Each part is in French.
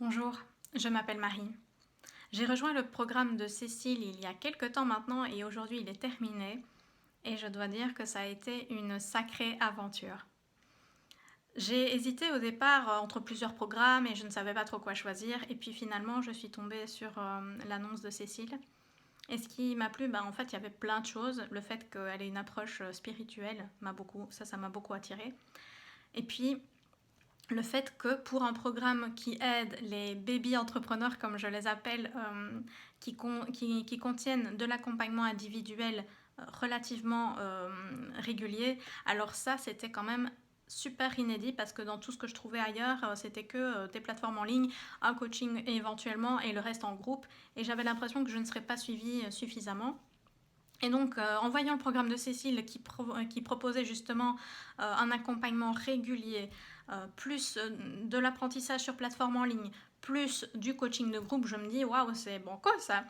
Bonjour, je m'appelle Marie. J'ai rejoint le programme de Cécile il y a quelque temps maintenant et aujourd'hui il est terminé et je dois dire que ça a été une sacrée aventure. J'ai hésité au départ entre plusieurs programmes et je ne savais pas trop quoi choisir et puis finalement je suis tombée sur l'annonce de Cécile. Et ce qui m'a plu, en fait il y avait plein de choses. Le fait qu'elle ait une approche spirituelle ça m'a beaucoup attirée. Et puis le fait que pour un programme qui aide les baby entrepreneurs, comme je les appelle, qui contiennent de l'accompagnement individuel relativement régulier, alors ça c'était quand même super inédit parce que dans tout ce que je trouvais ailleurs, c'était que des plateformes en ligne, un coaching éventuellement et le reste en groupe, et j'avais l'impression que je ne serais pas suivie suffisamment. Et donc, en voyant le programme de Cécile qui proposait justement un accompagnement régulier, plus de l'apprentissage sur plateforme en ligne, plus du coaching de groupe, je me dis waouh, c'est bon quoi ça.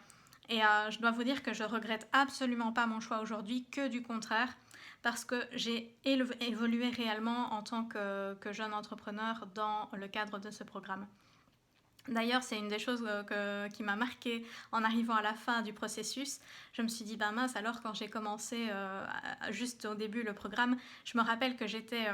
Et je dois vous dire que je regrette absolument pas mon choix aujourd'hui, que du contraire, parce que j'ai évolué réellement en tant que jeune entrepreneur dans le cadre de ce programme. D'ailleurs, c'est une des choses qui m'a marquée en arrivant à la fin du processus. Je me suis dit, mince, alors quand j'ai commencé juste au début le programme, je me rappelle que j'étais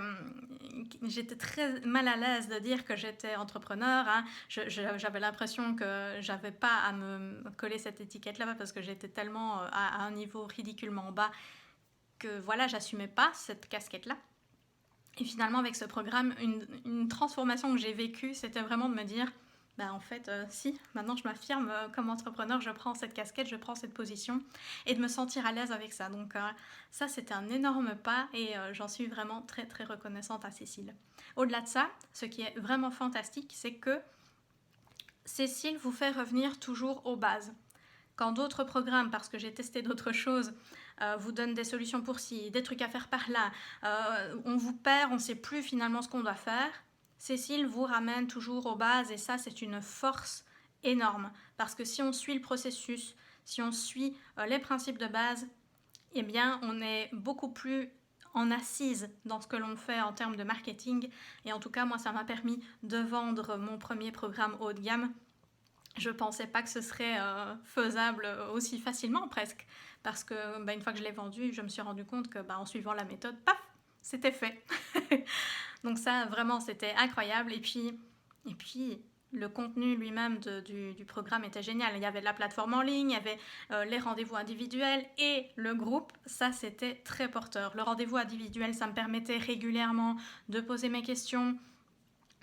très mal à l'aise de dire que j'étais entrepreneur. Hein. J'avais l'impression que j'avais pas à me coller cette étiquette-là parce que j'étais tellement à un niveau ridiculement bas que voilà, j'assumais pas cette casquette-là. Et finalement, avec ce programme, une transformation que j'ai vécue, c'était vraiment de me dire, en fait, si, maintenant je m'affirme comme entrepreneur, je prends cette casquette, je prends cette position, et de me sentir à l'aise avec ça. Donc ça, c'était un énorme pas, et j'en suis vraiment très très reconnaissante à Cécile. Au-delà de ça, ce qui est vraiment fantastique, c'est que Cécile vous fait revenir toujours aux bases. Quand d'autres programmes, parce que j'ai testé d'autres choses, vous donnent des solutions pour ci, des trucs à faire par là, on vous perd, on ne sait plus finalement ce qu'on doit faire, Cécile vous ramène toujours aux bases et ça c'est une force énorme. Parce que si on suit le processus, si on suit les principes de base, eh bien on est beaucoup plus en assise dans ce que l'on fait en termes de marketing. Et en tout cas, moi, ça m'a permis de vendre mon premier programme haut de gamme. Je pensais pas que ce serait faisable aussi facilement presque, parce que une fois que je l'ai vendu, je me suis rendu compte que en suivant la méthode, paf, c'était fait. Donc ça, vraiment, c'était incroyable. Et puis le contenu lui-même du programme était génial. Il y avait la plateforme en ligne, il y avait les rendez-vous individuels et le groupe. Ça, c'était très porteur. Le rendez-vous individuel, ça me permettait régulièrement de poser mes questions,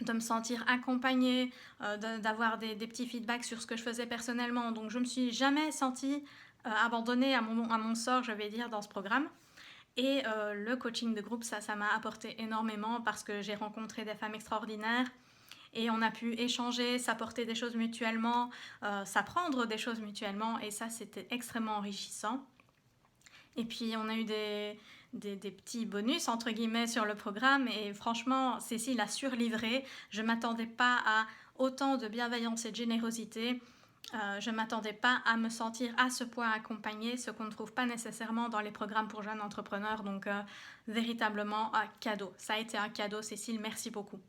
de me sentir accompagnée, d'avoir des petits feedbacks sur ce que je faisais personnellement. Donc je me suis jamais sentie abandonnée à mon sort, je vais dire, dans ce programme. Et le coaching de groupe, ça m'a apporté énormément parce que j'ai rencontré des femmes extraordinaires et on a pu échanger, s'apporter des choses mutuellement, s'apprendre des choses mutuellement, et ça, c'était extrêmement enrichissant. Et puis on a eu des petits bonus entre guillemets sur le programme, et franchement Cécile a surlivré. Je ne m'attendais pas à autant de bienveillance et de générosité. Je ne m'attendais pas à me sentir à ce point accompagnée, ce qu'on ne trouve pas nécessairement dans les programmes pour jeunes entrepreneurs. Donc véritablement un cadeau. Ça a été un cadeau, Cécile, merci beaucoup.